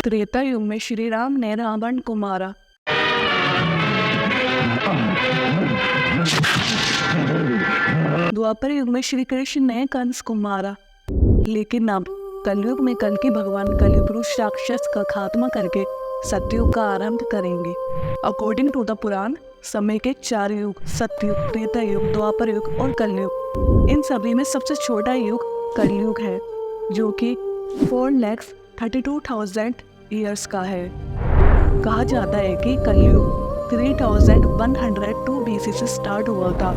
त्रेता युग में श्री राम ने रावण को मारा। द्वापर युग में श्री कृष्ण ने कंस को मारा। लेकिन अब कलयुग में कल्कि भगवान कलिपुरुष राक्षस का खात्मा करके सतयुग का आरंभ करेंगे। अकॉर्डिंग टू द पुराण समय के 4 युग सतयुग, त्रेता युग, द्वापर युग और कलयुग। इन सभी में सबसे छोटा युग कलयुग है जो कि 4,32,000 ईयर्स का है। कहा जाता है कि कलयुग 3102 BC से स्टार्ट हुआ था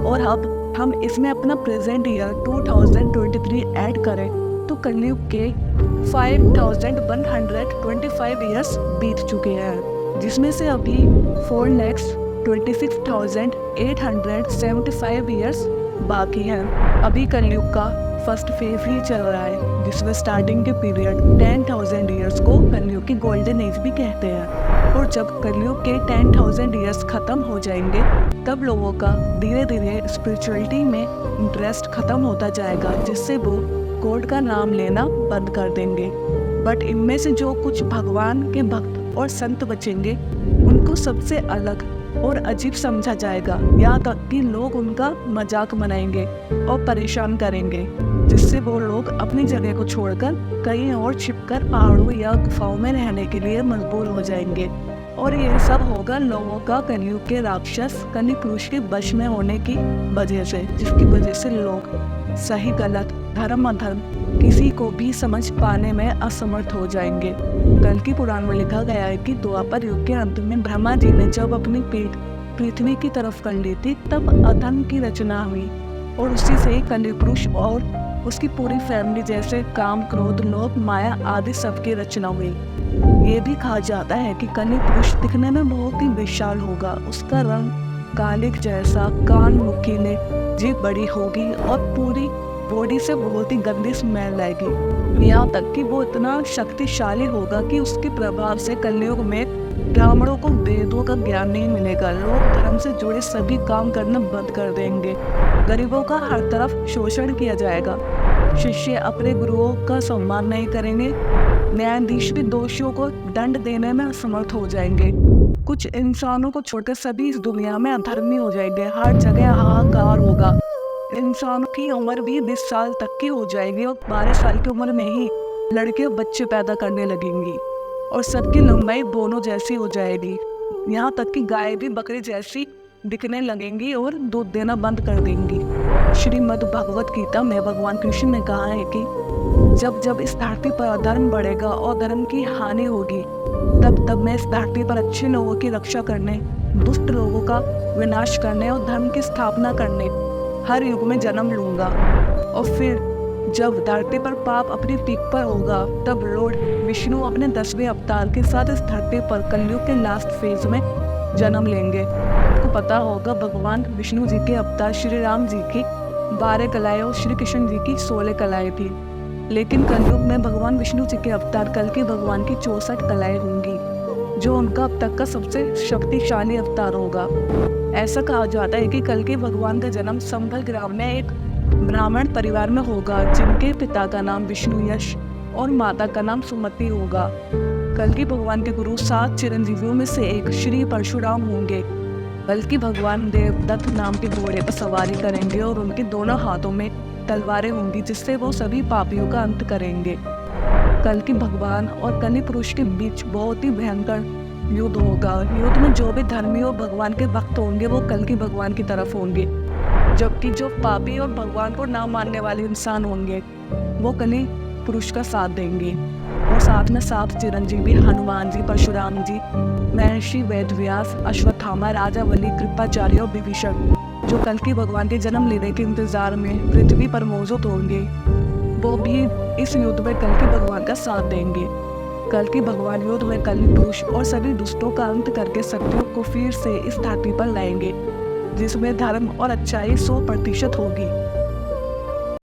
और अब हम इसमें अपना प्रेजेंट ईयर 2023 ऐड करें तो कलयुग के 5125 ईयर्स बीत चुके हैं, जिसमें से अभी 4,26,875 ईयर्स बाकी हैं। अभी कलयुग का फर्स्ट फेज ही चल रहा है, जिसमें स्टार्टिंग के पीरियड 10,000 ईयर्स को कलयुग की गोल्डन एज भी कहते हैं। और जब कलयुग के 10,000 ईयर्स खत्म हो जाएंगे तब लोगों का धीरे धीरे स्पिरिचुअलिटी में इंटरेस्ट खत्म होता जाएगा, जिससे वो गॉड का नाम लेना बंद कर देंगे। बट इनमें से जो कुछ भगवान के भक्त और संत बचेंगे उनको सबसे अलग और अजीब समझा जाएगा, यहाँ तक कि लोग उनका मजाक बनाएंगे और परेशान करेंगे, जिससे वो लोग अपनी जगह को छोड़कर कहीं और छिपकर पहाड़ों या गुफाओं में रहने के लिए मजबूर हो जाएंगे। और ये सब होगा लोगों का कलयुग के राक्षस कलिपुरुष के वश में होने की वजह से, जिसकी वजह से लोग सही गलत, धर्म अधर्म किसी को भी समझ पाने में असमर्थ हो जाएंगे। कल्कि पुराण में लिखा गया है कि द्वापर युग के अंत में ब्रह्मा जी ने जब अपनी पीठ पृथ्वी की तरफ कर ली थी तब अधर्म की रचना हुई और उसी से कलिपुरुष और उसकी पूरी फैमिली जैसे काम, क्रोध, लोभ, माया आदि सबकी रचना हुई। ये भी कहा जाता है कि कलिपुरुष दिखने में बहुत ही विशाल होगा, उसका रंग कालिक जैसा, कान नुकीले, जीभ बड़ी होगी और पूरी बॉडी से बहुत ही गंदी स्मेल आएगी। यहाँ तक कि वो इतना शक्तिशाली होगा कि उसके प्रभाव से कलयुग में ब्राह्मणों को वेदों का ज्ञान नहीं मिलेगा, लोग धर्म से जुड़े सभी काम करना बंद कर देंगे, गरीबों का हर तरफ शोषण किया जाएगा, शिष्य अपने गुरुओं का सम्मान नहीं करेंगे, न्यायाधीश भी दोषियों को दंड देने में असमर्थ हो जाएंगे। कुछ इंसानों को छोड़कर सभी इस दुनिया में अधर्मी हो जाएंगे, हर जगह हाहाकार होगा। इंसानों की उम्र भी 20 साल तक की हो जाएगी और 12 साल की उम्र में ही लड़के बच्चे पैदा करने लगेंगी और सबकी लंबाई दोनों जैसी हो जाएगी। यहाँ तक कि गाय भी बकरी जैसी दिखने लगेंगी और दूध देना बंद कर देंगी। श्रीमद् भगवत गीता में भगवान कृष्ण ने कहा है कि जब जब इस धरती पर अधर्म बढ़ेगा और धर्म की हानि होगी तब तब मैं इस धरती पर अच्छे लोगों की रक्षा करने, दुष्ट लोगों का विनाश करने और धर्म की स्थापना करने हर युग में जन्म लूंगा। और फिर जब धरती पर पाप अपनी पीक पर होगा तब लॉर्ड विष्णु अपने 10वें अवतार के साथ इस धरती पर कलयुग के लास्ट फेज में जन्म लेंगे। आपको पता होगा भगवान विष्णु जी के अवतार श्री राम जी की 12 कलाएं और श्री कृष्ण जी की 16 कलाएं थी, लेकिन कलयुग में भगवान विष्णु जी के अवतार कल्कि भगवान की 64 कलाएं होंगी, जो उनका अब तक का सबसे शक्तिशाली अवतार होगा। ऐसा कहा जाता है कि कल्कि भगवान का जन्म संभल ग्राम में एक ब्राह्मण परिवार में होगा, जिनके पिता का नाम विष्णु यश और माता का नाम सुमति होगा। कल्कि भगवान के गुरु 7 चिरंजीवियों में से एक श्री परशुराम होंगे। कल्कि भगवान देवदत्त नाम के घोड़े पर सवारी करेंगे और उनके दोनों हाथों में तलवारें होंगी, जिससे वो सभी पापियों का अंत करेंगे। कल्कि भगवान और कलिपुरुष के बीच बहुत ही भयंकर युद्ध होगा। युद्ध में जो भी धर्मी और भगवान के भक्त होंगे वो कल्कि भगवान की तरफ होंगे, जबकि जो पापी और भगवान को ना मानने वाले इंसान होंगे वो कलिपुरुष का साथ देंगे। और साथ में 7 चिरंजीवी हनुमान जी, परशुराम जी, महर्षि वेदव्यास, अश्वत्थामा, राजा बलि, कृपाचार्य और विभीषण, जो कल्कि भगवान के जन्म लेने के इंतजार में पृथ्वी पर मौजूद होंगे, वो भी इस युद्ध में कल्कि भगवान का साथ देंगे। कल्कि भगवान युद्ध में कलिपुरुष और सभी दुष्टों का अंत करके सत्युग को फिर से इस धरती पर लाएंगे, जिसमें धर्म और अच्छाई 100% होगी।